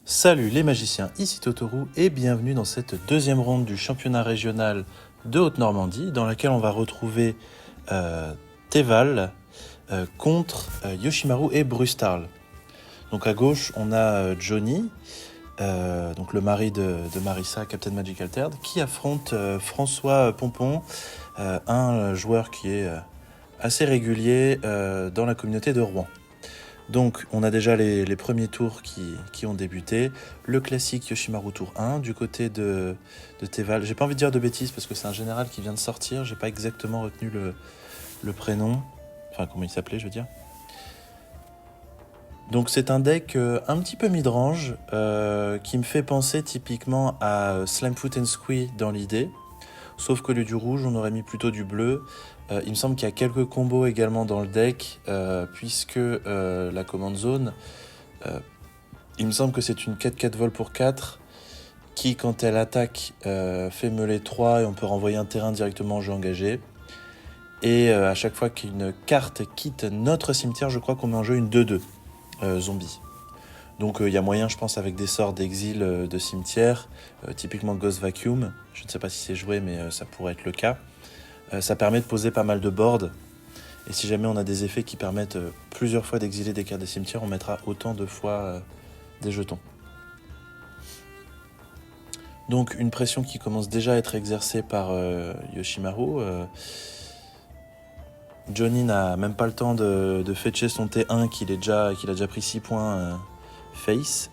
Salut les magiciens, ici Totoru et bienvenue dans cette deuxième ronde du championnat régional de Haute-Normandie dans laquelle on va retrouver Teval contre Yoshimaru et Brustarl. Donc à gauche on a Johnny, donc le mari de Marissa, Captain Magic Altered, qui affronte François Pompon, un joueur qui est assez régulier dans la communauté de Rouen. Donc on a déjà les premiers tours qui ont débuté. Le classique Yoshimaru tour 1 du côté de Teval. J'ai pas envie de dire de bêtises parce que c'est un général qui vient de sortir. J'ai pas exactement retenu le prénom. Enfin comment il s'appelait je veux dire. Donc c'est un deck un petit peu mid-range qui me fait penser typiquement à Slimefoot and Squee dans l'idée. Sauf qu'au lieu du rouge, on aurait mis plutôt du bleu. Il me semble qu'il y a quelques combos également dans le deck, puisque la command zone, il me semble que c'est une 4-4 vol pour 4, qui quand elle attaque fait meuler 3 et on peut renvoyer un terrain directement en jeu engagé. Et à chaque fois qu'une carte quitte notre cimetière, je crois qu'on met en jeu une 2-2 zombie. Donc il y a moyen, je pense, avec des sorts d'exil de cimetière, typiquement Ghost Vacuum, je ne sais pas si c'est joué, mais ça pourrait être le cas. Ça permet de poser pas mal de boards, et si jamais on a des effets qui permettent plusieurs fois d'exiler des cartes des cimetières, on mettra autant de fois des jetons. Donc une pression qui commence déjà à être exercée par Yoshimaru. Johnny n'a même pas le temps de fetcher son T1 qu'il a déjà pris 6 points face.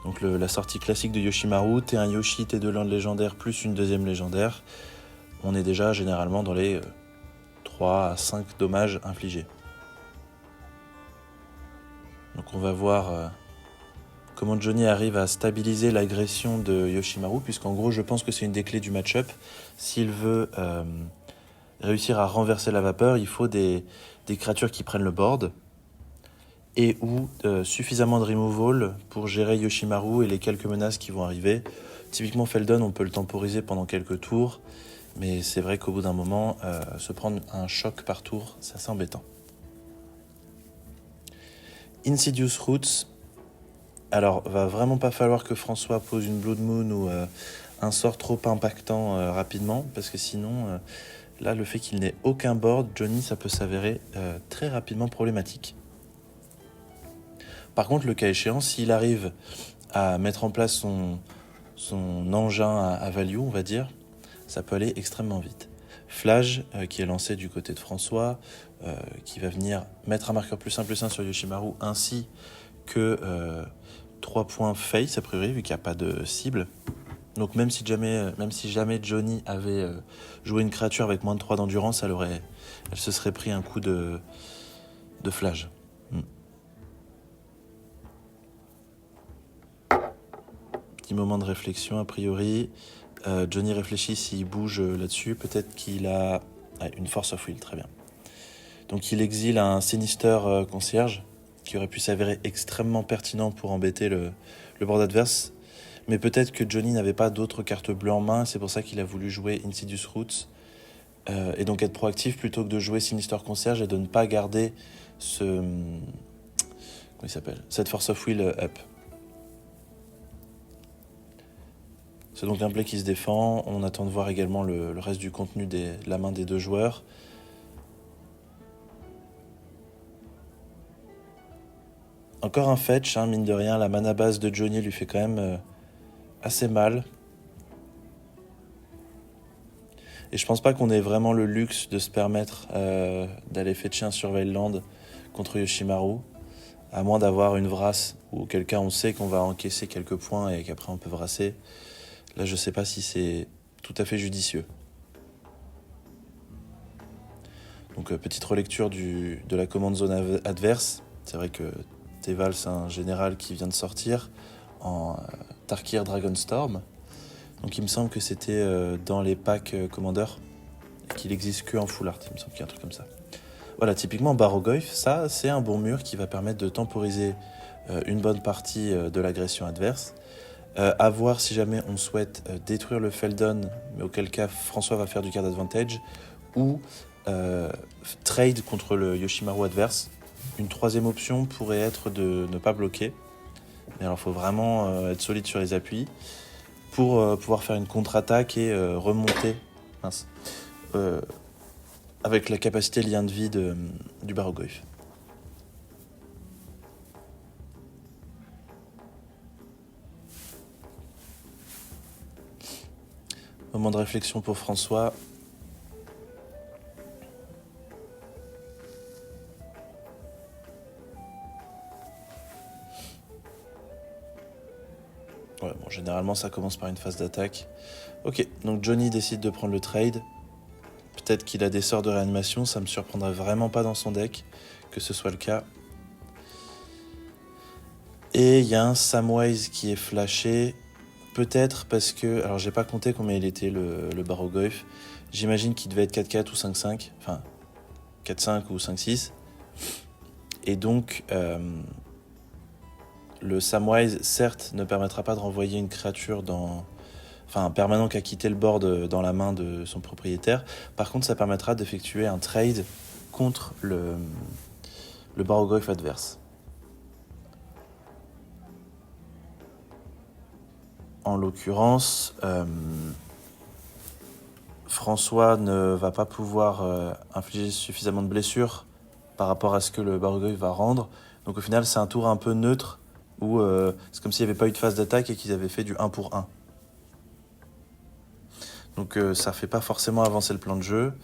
Donc la sortie classique de Yoshimaru, T1 Yoshi, T2 land légendaire plus une deuxième légendaire. On est déjà généralement dans les 3 à 5 dommages infligés. Donc on va voir comment Johnny arrive à stabiliser l'agression de Yoshimaru, puisqu'en gros je pense que c'est une des clés du match-up. S'il veut réussir à renverser la vapeur, il faut des créatures qui prennent le board, et ou suffisamment de removal pour gérer Yoshimaru et les quelques menaces qui vont arriver. Typiquement Feldon, on peut le temporiser pendant quelques tours, mais c'est vrai qu'au bout d'un moment, se prendre un choc par tour, c'est assez embêtant. Insidious Roots. Alors, va vraiment pas falloir que François pose une Blood Moon ou un sort trop impactant rapidement, parce que sinon, là, le fait qu'il n'ait aucun board, Johnny, ça peut s'avérer très rapidement problématique. Par contre, le cas échéant, s'il arrive à mettre en place son engin à value, on va dire, ça peut aller extrêmement vite. Flash, qui est lancé du côté de François, qui va venir mettre un marqueur +1/+1 sur Yoshimaru, ainsi que 3 points face, a priori, vu qu'il n'y a pas de cible. Donc même si jamais Johnny avait joué une créature avec moins de 3 d'endurance, elle se serait pris un coup de flash. Petit moment de réflexion, a priori. Johnny réfléchit s'il bouge là-dessus. Peut-être qu'il a une Force of Will, très bien. Donc il exile un Sinister concierge qui aurait pu s'avérer extrêmement pertinent pour embêter le board adverse. Mais peut-être que Johnny n'avait pas d'autres cartes bleues en main, c'est pour ça qu'il a voulu jouer Insidious Roots. Et donc être proactif plutôt que de jouer Sinister concierge et de ne pas garder cette Force of Will up. C'est donc un play qui se défend. On attend de voir également le reste du contenu de la main des deux joueurs. Encore un fetch, mine de rien. La mana base de Johnny lui fait quand même assez mal. Et je pense pas qu'on ait vraiment le luxe de se permettre d'aller fetcher un Surveil Land contre Yoshimaru. À moins d'avoir une Vrasse, ou auquel cas on sait qu'on va encaisser quelques points et qu'après on peut vrasser. Là, je sais pas si c'est tout à fait judicieux. Donc, petite relecture de la commande zone adverse. C'est vrai que Teval, c'est un général qui vient de sortir en Tarkir Dragonstorm. Donc, il me semble que c'était dans les packs Commander, qu'il n'existe que en full art. Il me semble qu'il y a un truc comme ça. Voilà, typiquement Barogoyf, ça, c'est un bon mur qui va permettre de temporiser une bonne partie de l'agression adverse. À voir si jamais on souhaite détruire le Feldon, mais auquel cas François va faire du card advantage, ou trade contre le Yoshimaru adverse. Une troisième option pourrait être de ne pas bloquer, Mais alors, il faut vraiment être solide sur les appuis pour pouvoir faire une contre-attaque et remonter avec la capacité lien de vie du Baroglyph. Moment de réflexion pour François. Ouais, bon, généralement ça commence par une phase d'attaque. Ok, donc Johnny décide de prendre le trade. Peut-être qu'il a des sorts de réanimation, ça me surprendrait vraiment pas dans son deck que ce soit le cas. Et il y a un Samwise qui est flashé. Peut-être parce que... Alors j'ai pas compté combien il était le Baroglyph. J'imagine qu'il devait être 4-4 ou 5-5. Enfin, 4-5 ou 5-6. Et donc... le Samwise, certes, ne permettra pas de renvoyer une créature un permanent qui a quitté le board dans la main de son propriétaire. Par contre, ça permettra d'effectuer un trade contre le Baroglyph adverse. En l'occurrence, François ne va pas pouvoir infliger suffisamment de blessures par rapport à ce que le Baroglyph va rendre. Donc au final, c'est un tour un peu neutre où c'est comme s'il n'y avait pas eu de phase d'attaque et qu'ils avaient fait du 1 pour 1. Donc ça fait pas forcément avancer le plan de jeu.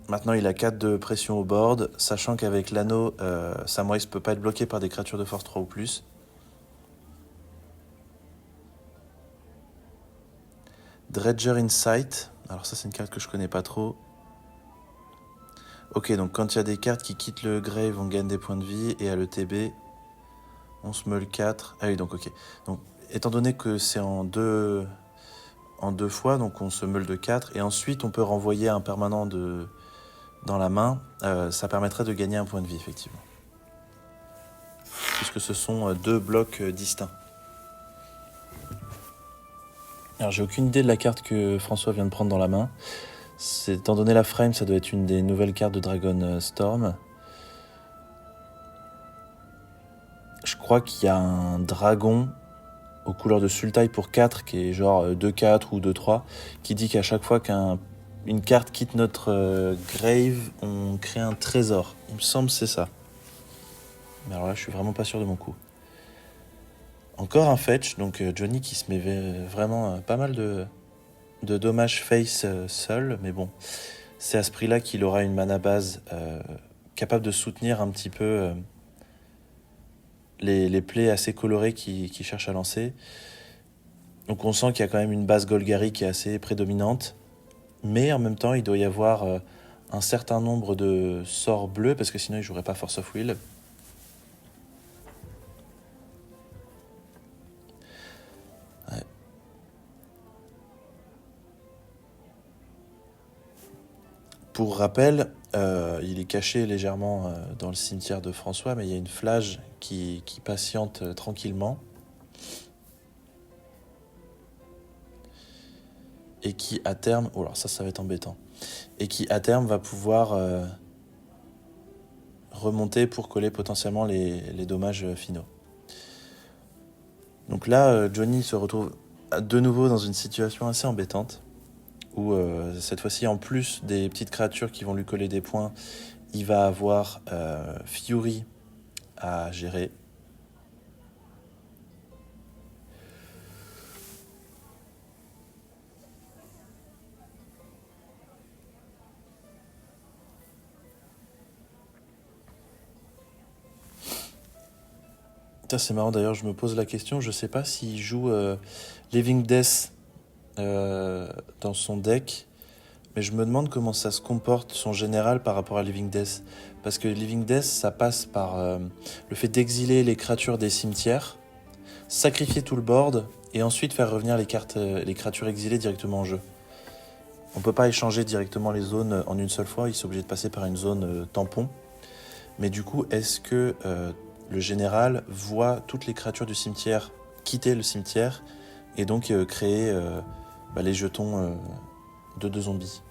Maintenant il a 4 de pression au board, sachant qu'avec l'anneau, Samwise peut pas être bloqué par des créatures de force 3 ou plus. Dredger Insight, alors ça c'est une carte que je connais pas trop. Ok, donc quand il y a des cartes qui quittent le grave, on gagne des points de vie, et à l'ETB, on se meule 4. Ah oui, donc ok. Donc étant donné que c'est en deux fois, donc on se meule de 4, et ensuite on peut renvoyer un permanent dans la main, ça permettrait de gagner un point de vie, effectivement. Puisque ce sont 2 blocs distincts. Alors j'ai aucune idée de la carte que François vient de prendre dans la main. Étant donné la frame, ça doit être une des nouvelles cartes de Dragon Storm. Je crois qu'il y a un dragon aux couleurs de Sultai pour 4, qui est genre 2-4 ou 2-3, qui dit qu'à chaque fois qu'une carte quitte notre grave, on crée un trésor. Il me semble que c'est ça. Mais alors là, je suis vraiment pas sûr de mon coup. Encore un fetch, donc Johnny qui se met vraiment pas mal de dommages face seul, mais bon, c'est à ce prix-là qu'il aura une mana base capable de soutenir un petit peu les plays assez colorés qu'il cherche à lancer. Donc on sent qu'il y a quand même une base Golgari qui est assez prédominante, mais en même temps il doit y avoir un certain nombre de sorts bleus, parce que sinon il jouerait pas Force of Will. Ouais. Pour rappel, il est caché légèrement dans le cimetière de François, mais il y a une flage qui patiente tranquillement. Et qui à terme... Oh alors ça va être embêtant. Et qui à terme va pouvoir remonter pour coller potentiellement les dommages finaux. Donc là, Johnny se retrouve de nouveau dans une situation assez embêtante, où cette fois-ci, en plus des petites créatures qui vont lui coller des points, il va avoir Fury à gérer. C'est marrant d'ailleurs, je me pose la question, je sais pas s'il joue Living Death dans son deck, mais je me demande comment ça se comporte son général par rapport à Living Death. Parce que Living Death, ça passe par le fait d'exiler les créatures des cimetières, sacrifier tout le board, et ensuite faire revenir les créatures exilées directement en jeu. On peut pas échanger directement les zones en une seule fois, il est obligé de passer par une zone tampon. Mais du coup, est-ce que le général voit toutes les créatures du cimetière quitter le cimetière et donc créer les jetons de 2 zombies?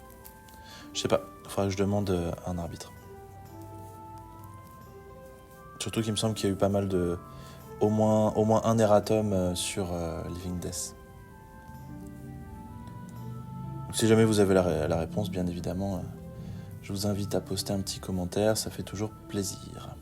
Je sais pas, il faudra que je demande à un arbitre. Surtout qu'il me semble qu'il y a eu pas mal de au moins un erratum sur Living Death. Donc, si jamais vous avez la réponse, bien évidemment, je vous invite à poster un petit commentaire, ça fait toujours plaisir.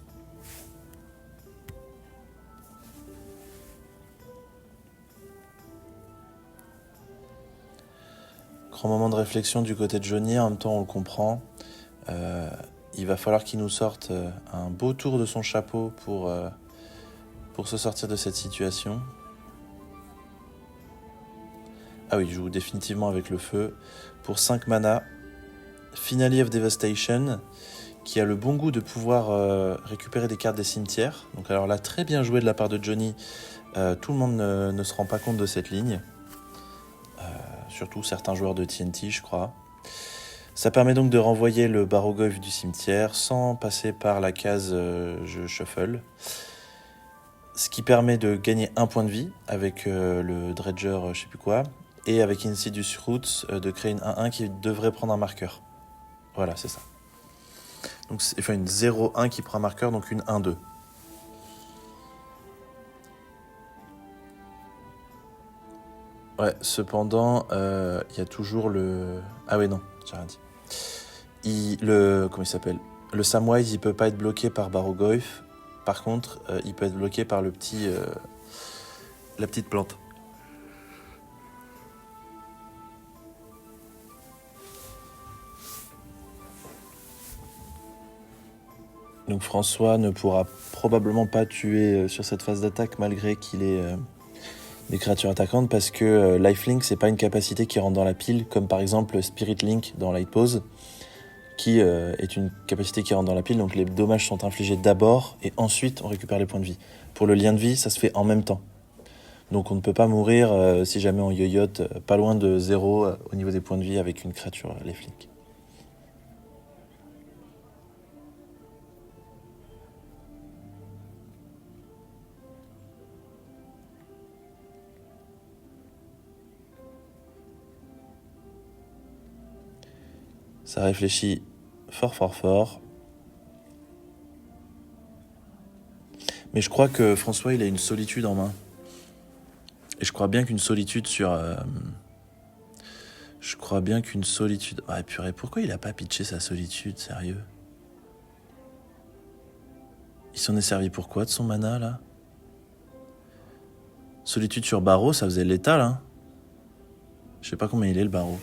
Grand moment de réflexion du côté de Johnny, en même temps on le comprend. Il va falloir qu'il nous sorte un beau tour de son chapeau pour se sortir de cette situation. Ah oui, il joue définitivement avec le feu. Pour 5 mana, Finale of Devastation, qui a le bon goût de pouvoir récupérer des cartes des cimetières. Donc alors là, très bien joué de la part de Johnny. Tout le monde ne se rend pas compte de cette ligne. Surtout certains joueurs de TNT, je crois. Ça permet donc de renvoyer le Barrogoyf du cimetière sans passer par la case je shuffle. Ce qui permet de gagner un point de vie avec le Dredger, je sais plus quoi. Et avec Insidious Roots, de créer une 1-1 qui devrait prendre un marqueur. Voilà, c'est ça. Donc, enfin, une 0-1 qui prend un marqueur, donc une 1-2. Ouais, cependant, y a toujours le... Ah ouais, non, j'ai rien dit. Comment il s'appelle ? Le Samwise, il peut pas être bloqué par Barrogoyf. Par contre, il peut être bloqué par la petite plante. Donc François ne pourra probablement pas tuer sur cette phase d'attaque malgré qu'il ait des créatures attaquantes parce que Lifelink c'est pas une capacité qui rentre dans la pile comme par exemple Spirit Link dans Light Pose qui est une capacité qui rentre dans la pile, donc les dommages sont infligés d'abord et ensuite on récupère les points de vie. Pour le lien de vie ça se fait en même temps. Donc on ne peut pas mourir si jamais on yoyote pas loin de 0 au niveau des points de vie avec une créature Lifelink. Ça réfléchit fort. Mais je crois que François, il a une solitude en main. Et je crois bien qu'une solitude sur... Ah purée, pourquoi il a pas pitché sa solitude, sérieux ? Il s'en est servi pour quoi de son mana, là ? Solitude sur Barreau, ça faisait létal, hein ? Je sais pas combien il est, le Barreau.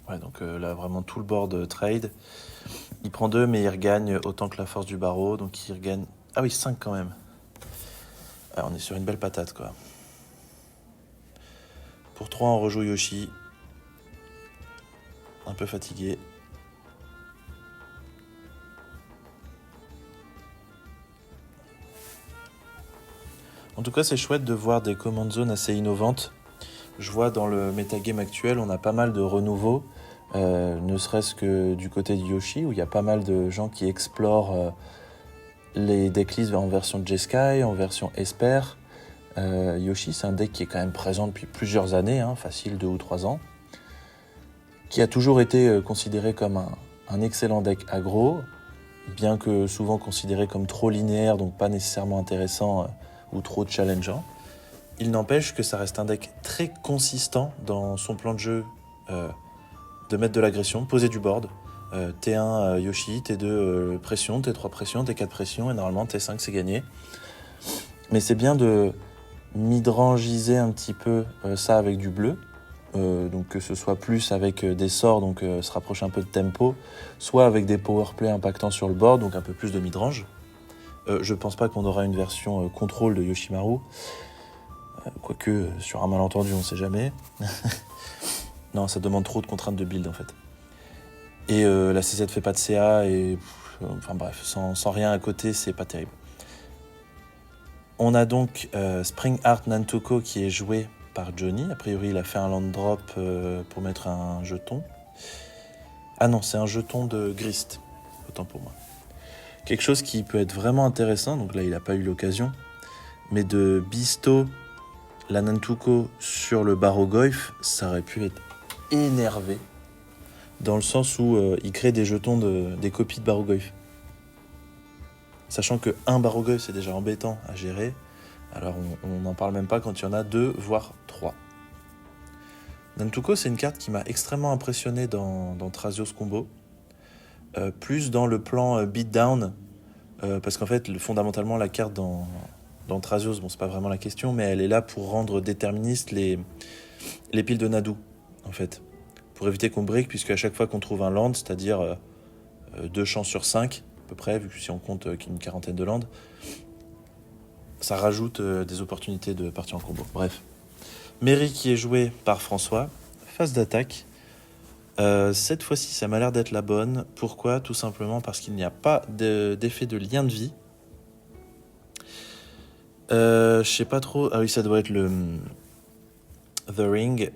Ouais, donc là, vraiment tout le board trade. Il prend 2, mais il regagne autant que la force du Barreau. Donc il regagne... Ah oui, 5 quand même. Ah, on est sur une belle patate, quoi. Pour 3, on rejoue Yoshi. Un peu fatigué. En tout cas, c'est chouette de voir des command zones assez innovantes. Je vois dans le metagame actuel, on a pas mal de renouveaux, ne serait-ce que du côté de Yoshi, où il y a pas mal de gens qui explorent les decklists en version Jeskai, en version Esper. Yoshi, c'est un deck qui est quand même présent depuis plusieurs années, facile 2 ou 3 ans, qui a toujours été considéré comme un excellent deck aggro, bien que souvent considéré comme trop linéaire, donc pas nécessairement intéressant ou trop challengeant. Il n'empêche que ça reste un deck très consistant dans son plan de jeu de mettre de l'agression, poser du board. T1 Yoshi, T2 pression, T3 pression, T4 pression, et normalement T5 c'est gagné. Mais c'est bien de midrangiser un petit peu ça avec du bleu, donc que ce soit plus avec des sorts, donc se rapprocher un peu de tempo, soit avec des powerplay impactants sur le board, donc un peu plus de midrange. Je pense pas qu'on aura une version contrôle de Yoshimaru. Quoique, sur un malentendu, on sait jamais. Non, ça demande trop de contraintes de build, en fait. Et la CZ fait pas de CA, et... enfin bref, sans rien à côté, c'est pas terrible. On a donc Spring Art Nantuko qui est joué par Johnny. A priori, il a fait un land drop pour mettre un jeton. Ah non, c'est un jeton de Grist. Autant pour moi. Quelque chose qui peut être vraiment intéressant, donc là, il n'a pas eu l'occasion, mais de bisto La Nantuko sur le Barrogoyf, ça aurait pu être énervé, dans le sens où il crée des jetons, des copies de Barrogoyf. Sachant que un Barrogoyf, c'est déjà embêtant à gérer, alors on n'en parle même pas quand il y en a 2, voire 3. Nantuko, c'est une carte qui m'a extrêmement impressionné dans Thrasios Combo, plus dans le plan beatdown, parce qu'en fait, fondamentalement, la carte dans Thrasios, bon, c'est pas vraiment la question, mais elle est là pour rendre déterministes les piles de Nadu, en fait. Pour éviter qu'on break, puisque à chaque fois qu'on trouve un land, c'est-à-dire 2 chances sur 5, à peu près, vu que si on compte qu'il y a une quarantaine de lands, ça rajoute des opportunités de partir en combo. Bref. Mary qui est jouée par François, phase d'attaque. Cette fois-ci, ça m'a l'air d'être la bonne. Pourquoi ? Tout simplement parce qu'il n'y a pas d'effet de lien de vie. Je sais pas trop. Ah oui, ça doit être le The Ring.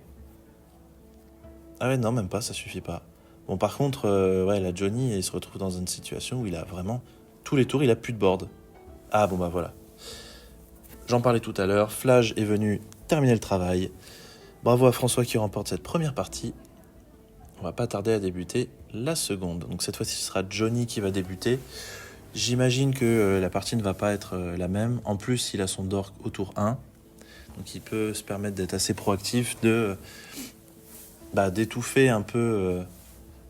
Ah ouais, non, même pas, ça suffit pas. Bon, par contre, ouais, là, Johnny, il se retrouve dans une situation où il a vraiment... Tous les tours, il a plus de board. Ah bon, bah voilà. J'en parlais tout à l'heure. Flage est venu terminer le travail. Bravo à François qui remporte cette première partie. On va pas tarder à débuter la seconde. Donc cette fois-ci, ce sera Johnny qui va débuter. J'imagine que la partie ne va pas être la même. En plus, il a son dork au tour 1. Donc il peut se permettre d'être assez proactif, d'étouffer un peu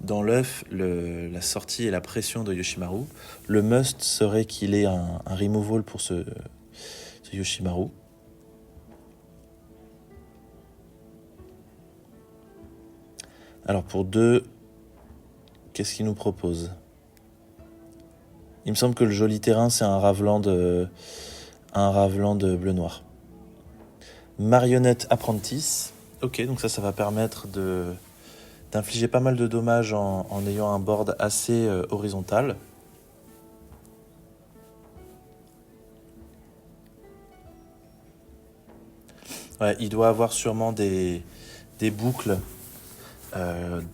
dans l'œuf la sortie et la pression de Yoshimaru. Le must serait qu'il ait un removal pour ce Yoshimaru. Alors pour 2, qu'est-ce qu'il nous propose ? Il me semble que le joli terrain, c'est un Raveland bleu-noir. Marionnette Apprentice. Ok, donc ça va permettre d'infliger pas mal de dommages en ayant un board assez horizontal. Ouais, il doit avoir sûrement des boucles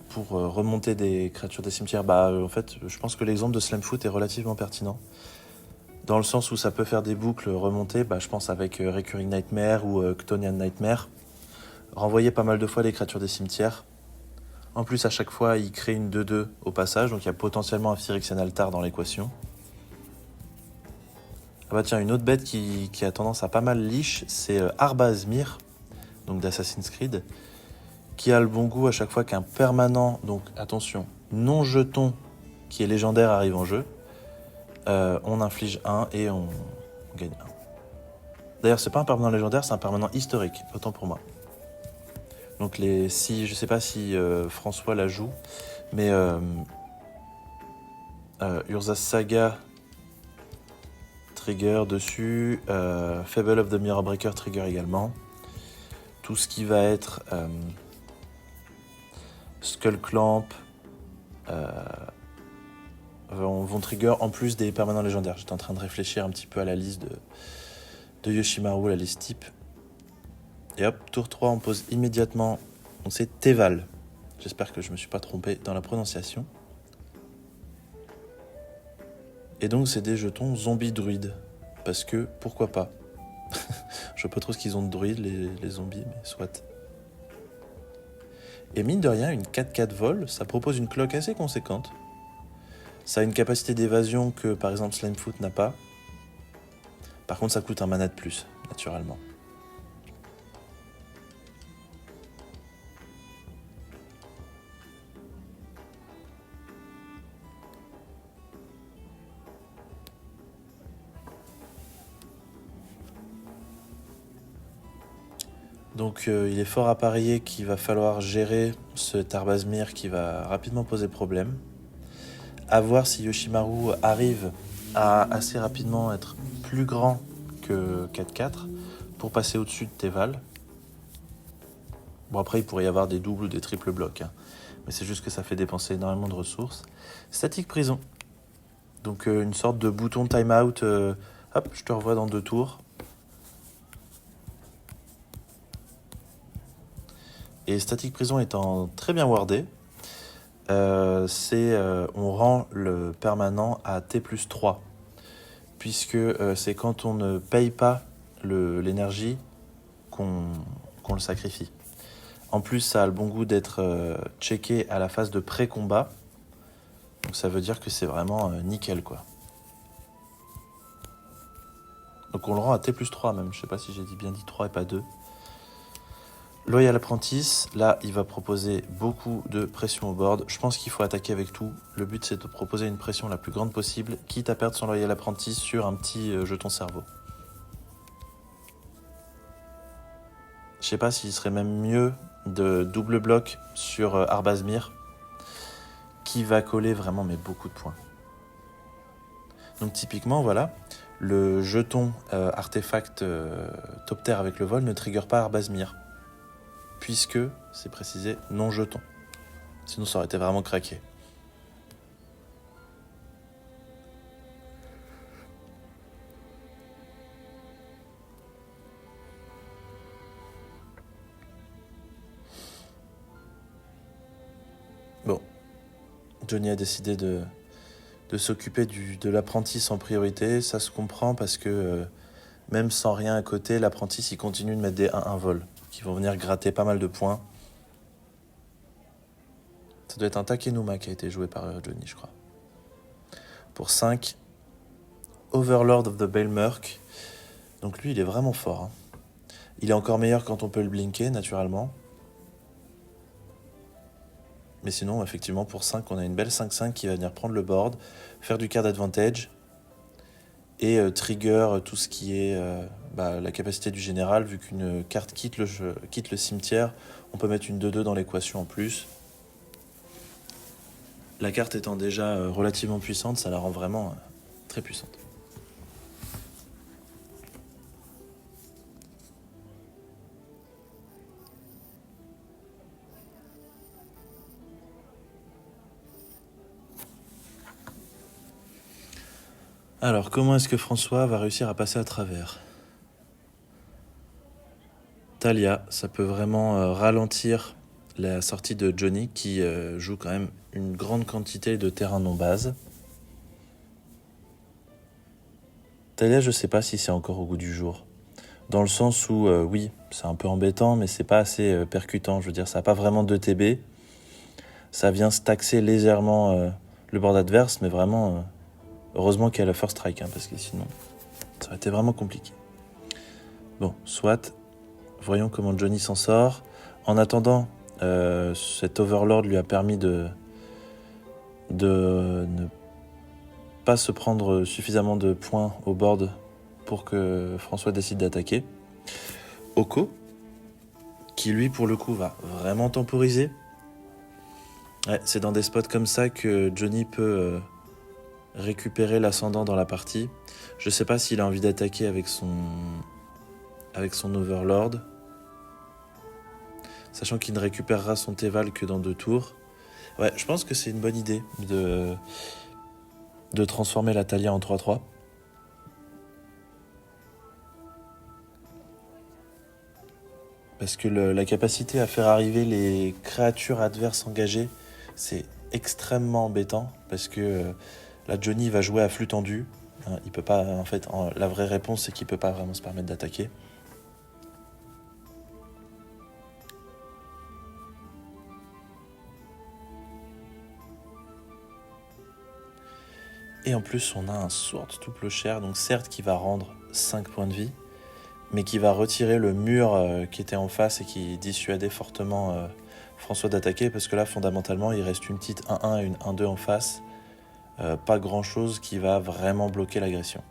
pour remonter des créatures des cimetières. En fait, je pense que l'exemple de Slamfoot est relativement pertinent. Dans le sens où ça peut faire des boucles remontées, je pense avec Recurring Nightmare ou Chthonian Nightmare. Renvoyer pas mal de fois les créatures des cimetières. En plus, à chaque fois, il crée une 2-2 au passage, donc il y a potentiellement un Phyrexian Altar dans l'équation. Ah bah tiens, une autre bête qui a tendance à pas mal leash, c'est Arbazmir, donc d'Assassin's Creed, qui a le bon goût à chaque fois qu'un permanent, donc attention, non jeton qui est légendaire arrive en jeu, on inflige 1 et on gagne 1. D'ailleurs, c'est pas un permanent légendaire, c'est un permanent historique, autant pour moi. Donc je sais pas si François la joue, mais Urza's Saga trigger dessus, Fable of the Mirror Breaker trigger également. Tout ce qui va être Skull Clamp vont trigger en plus des permanents légendaires. J'étais en train de réfléchir un petit peu à la liste de Yoshimaru, la liste type. Et hop, tour 3, on pose immédiatement. Donc c'est Teval. J'espère que je me suis pas trompé dans la prononciation. Et donc c'est des jetons zombies druides. Parce que, pourquoi pas. Je sais pas trop ce qu'ils ont de druides, les zombies, mais soit. Et mine de rien, une 4-4 vol, ça propose une cloque assez conséquente. Ça a une capacité d'évasion que, par exemple, Slimefoot n'a pas. Par contre, ça coûte un mana de plus, naturellement. Donc il est fort à parier qu'il va falloir gérer ce Arbazmir qui va rapidement poser problème. À voir si Yoshimaru arrive à assez rapidement être plus grand que 4-4 pour passer au-dessus de Teval. Bon, après il pourrait y avoir des doubles ou des triples blocs, hein. Mais c'est juste que ça fait dépenser énormément de ressources. Static Prison. Donc une sorte de bouton timeout. Hop, je te revois dans 2 tours. Et Static Prison étant très bien wardé, on rend le permanent à T+3. Puisque c'est quand on ne paye pas l'énergie qu'on le sacrifie. En plus, ça a le bon goût d'être checké à la phase de pré-combat. Donc ça veut dire que c'est vraiment nickel, quoi. Donc on le rend à T+3 même. Je sais pas si j'ai bien dit 3 et pas 2. Loyal Apprentice, là, il va proposer beaucoup de pression au board. Je pense qu'il faut attaquer avec tout. Le but, c'est de proposer une pression la plus grande possible, quitte à perdre son Loyal Apprentice sur un petit jeton cerveau. Je sais pas s'il serait même mieux de double bloc sur Arbazmir, qui va coller vraiment mais beaucoup de points. Donc typiquement, voilà, le jeton artefact top terre avec le vol ne trigger pas Arbazmir, puisque c'est précisé non jeton. Sinon ça aurait été vraiment craqué. Bon, Johnny a décidé de s'occuper de l'apprentice en priorité. Ça se comprend parce que même sans rien à côté, l'apprentice il continue de mettre des 1-1 vol qui vont venir gratter pas mal de points. Ça doit être un Takenuma qui a été joué par Johnny, je crois. Pour 5, Overlord of the Baelmurk. Donc lui, il est vraiment fort. Hein. Il est encore meilleur quand on peut le blinker, naturellement. Mais sinon, effectivement, pour 5, on a une belle 5-5 qui va venir prendre le board, faire du card advantage et trigger tout ce qui est la capacité du général. Vu qu'une carte quitte le cimetière, on peut mettre une 2-2 dans l'équation en plus. La carte étant déjà relativement puissante, ça la rend vraiment très puissante. Alors, comment est-ce que François va réussir à passer à travers ? Talia, ça peut vraiment ralentir la sortie de Johnny qui joue quand même une grande quantité de terrain non base. Talia, je sais pas si c'est encore au goût du jour. Dans le sens où, oui, c'est un peu embêtant, mais c'est pas assez percutant. Je veux dire, ça n'a pas vraiment de TB. Ça vient se taxer légèrement le board adverse, mais vraiment, heureusement qu'il y a la first strike, hein, parce que sinon, ça aurait été vraiment compliqué. Bon, soit, voyons comment Johnny s'en sort. En attendant, cet Overlord lui a permis de ne pas se prendre suffisamment de points au board pour que François décide d'attaquer. Oko, qui lui pour le coup va vraiment temporiser. Ouais, c'est dans des spots comme ça que Johnny peut récupérer l'ascendant dans la partie. Je sais pas s'il a envie d'attaquer avec son Overlord, sachant qu'il ne récupérera son Teval que dans 2 tours. Ouais, je pense que c'est une bonne idée de transformer la Talia en 3-3. Parce que la capacité à faire arriver les créatures adverses engagées, c'est extrêmement embêtant. Parce que là, Johnny va jouer à flux tendu. Hein, il peut pas, en fait, la vraie réponse, c'est qu'il peut pas vraiment se permettre d'attaquer. Et en plus, on a un Sword to Plowshare, donc certes qui va rendre 5 points de vie, mais qui va retirer le mur qui était en face et qui dissuadait fortement François d'attaquer, parce que là, fondamentalement, il reste une petite 1-1 et une 1-2 en face. Pas grand-chose qui va vraiment bloquer l'agression.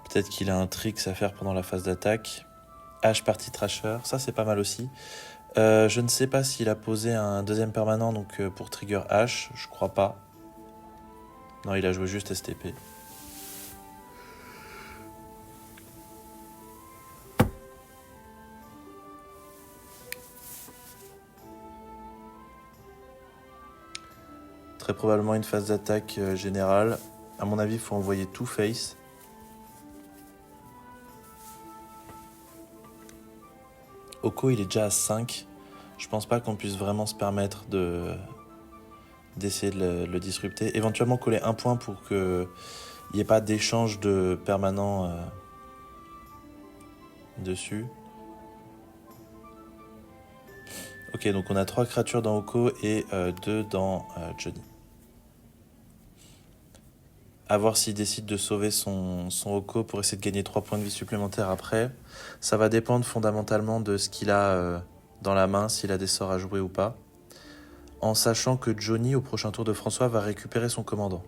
Peut-être qu'il a un tricks à faire pendant la phase d'attaque. H Party Trasher, ça c'est pas mal aussi. Je ne sais pas s'il a posé un deuxième permanent donc pour trigger H, je crois pas. Non, il a joué juste STP. Très probablement une phase d'attaque générale. À mon avis, il faut envoyer tout face. Oko, il est déjà à 5. Je pense pas qu'on puisse vraiment se permettre d'essayer de le disrupter. Éventuellement coller un point pour qu'il n'y ait pas d'échange de permanent dessus. Ok, donc on a 3 créatures dans Oko et 2 dans Johnny. À voir s'il décide de sauver son Oko pour essayer de gagner 3 points de vie supplémentaires après. Ça va dépendre fondamentalement de ce qu'il a dans la main, s'il a des sorts à jouer ou pas. En sachant que Johnny, au prochain tour de François, va récupérer son commandant.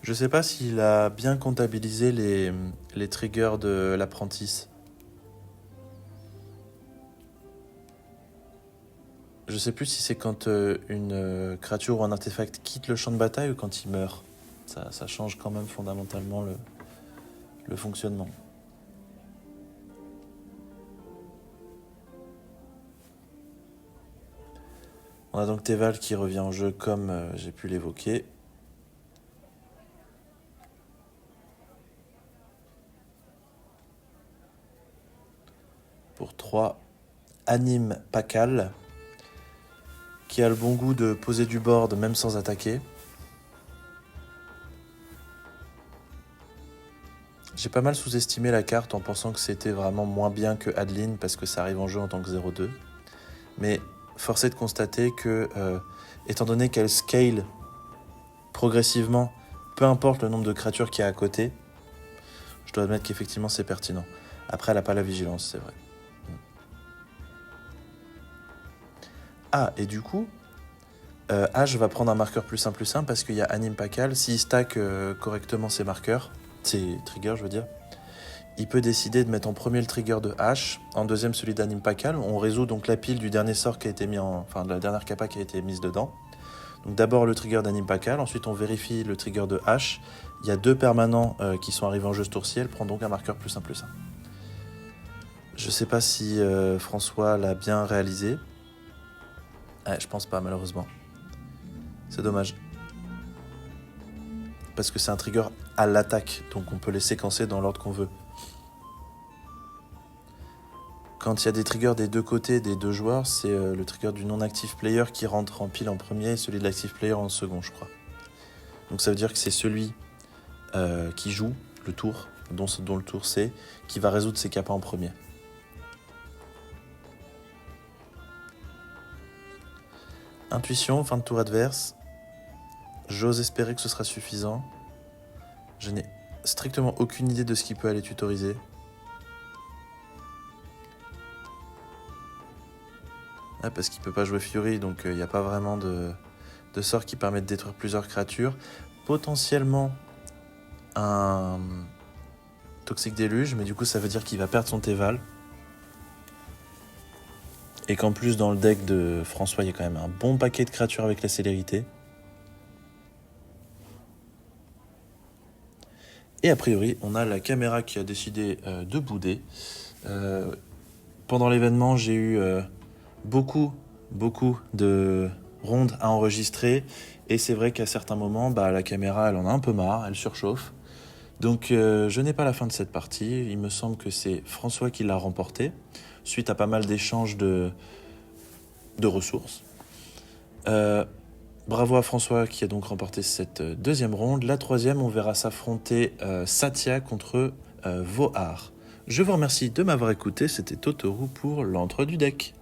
Je sais pas s'il a bien comptabilisé les triggers de l'apprentice. Je sais plus si c'est quand une créature ou un artefact quitte le champ de bataille ou quand il meurt. Ça change quand même fondamentalement le fonctionnement. On a donc Teval qui revient en jeu comme j'ai pu l'évoquer. Pour 3, Anime Pakal, qui a le bon goût de poser du board même sans attaquer. J'ai pas mal sous-estimé la carte en pensant que c'était vraiment moins bien que Adeline parce que ça arrive en jeu en tant que 0-2. Mais force est de constater que, étant donné qu'elle scale progressivement, peu importe le nombre de créatures qu'il y a à côté, je dois admettre qu'effectivement c'est pertinent. Après, elle n'a pas la vigilance, c'est vrai. Ah, et du coup, H va prendre un marqueur +1/+1 parce qu'il y a Anime Pakal. S'il stack correctement ses marqueurs, ses triggers, je veux dire, il peut décider de mettre en premier le trigger de H, en deuxième celui d'Anime Pakal. On résout donc la pile du dernier sort qui a été mis enfin, de la dernière capa qui a été mise dedans. Donc d'abord le trigger d'Anime Pakal, ensuite on vérifie le trigger de H. Il y a 2 permanents qui sont arrivés en jeu ce tour-ci, elle prend donc un marqueur +1/+1. Je sais pas si François l'a bien réalisé. Je pense pas, malheureusement. C'est dommage. Parce que c'est un trigger à l'attaque, donc on peut les séquencer dans l'ordre qu'on veut. Quand il y a des triggers des deux côtés des deux joueurs, c'est le trigger du non-active player qui rentre en pile en premier et celui de l'active player en second, je crois. Donc ça veut dire que c'est celui qui joue le tour, dont le tour c'est, qui va résoudre ses capas en premier. Intuition, fin de tour adverse. J'ose espérer que ce sera suffisant. Je n'ai strictement aucune idée de ce qui peut aller tutoriser. Parce qu'il peut pas jouer Fury, donc il n'y a pas vraiment de sort qui permet de détruire plusieurs créatures. Potentiellement un Toxic Déluge, mais du coup ça veut dire qu'il va perdre son Teval. Et qu'en plus dans le deck de François, il y a quand même un bon paquet de créatures avec la célérité. Et a priori, on a la caméra qui a décidé de bouder. Pendant l'événement, j'ai eu beaucoup de rondes à enregistrer. Et c'est vrai qu'à certains moments, la caméra, elle en a un peu marre, elle surchauffe. Donc je n'ai pas la fin de cette partie. Il me semble que c'est François qui l'a remporté, suite à pas mal d'échanges de ressources. Bravo à François qui a donc remporté cette deuxième ronde. La troisième, on verra s'affronter Satya contre Vohar. Je vous remercie de m'avoir écouté, c'était Totoro pour l'entre du deck.